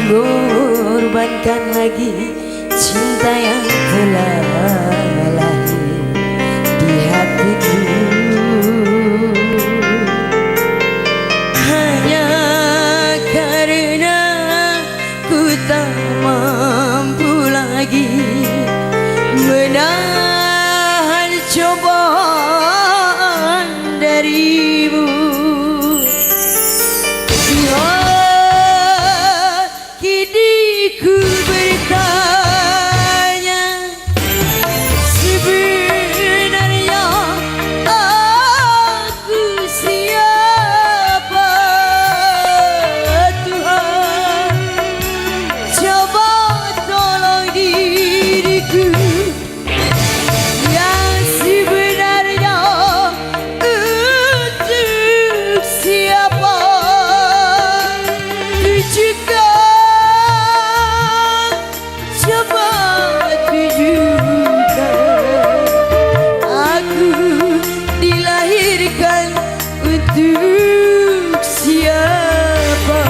mengorbankan lagi cinta yang telah lahir di hatiku. Hanya karena ku tak mampu lagi menahan cobaan darimu. Kini ku bertanya, sebenarnya aku siapa? Tuhan, coba tolong diriku yang sebenarnya untuk siapa? Tunjukkan, coba tunjukkan, aku dilahirkan untuk siapa?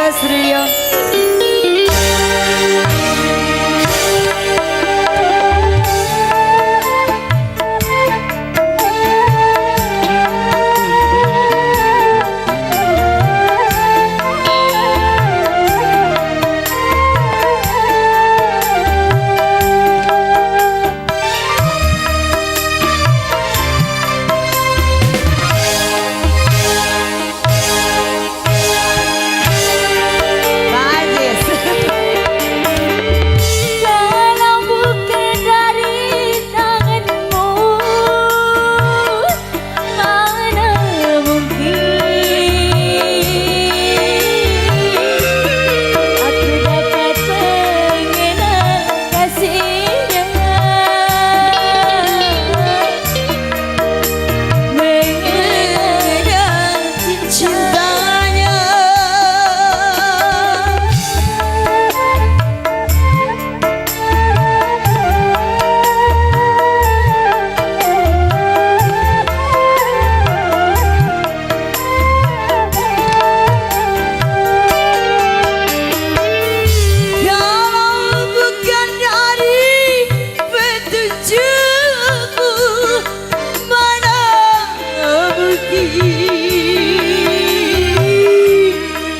Studio.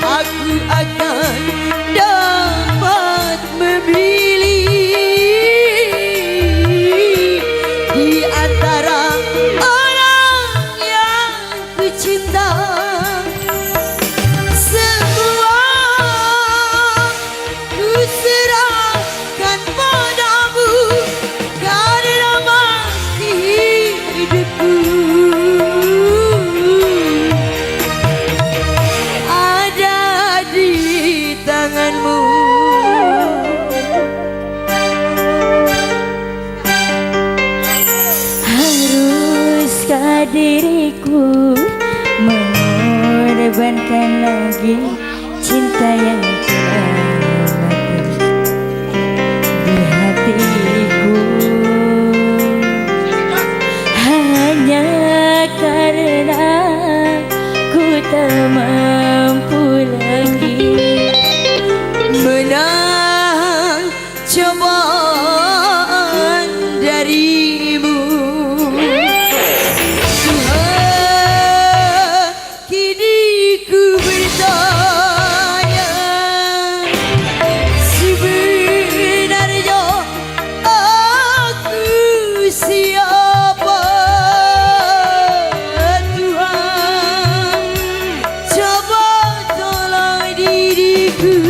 Aku akan dapat memilih di antara orang yang ku cinta. Semua ku serahkan padamu karena mati hidupku tanganmu. Haruskah diriku mengorbankan lagi cinta yang telah mati di hatiku? Hanya karena ku tak mampu lagi menahan cobaan darimu. Tuhan, kini ku bertanya, sebenarnya aku siapa? Tuhan, coba tolong diriku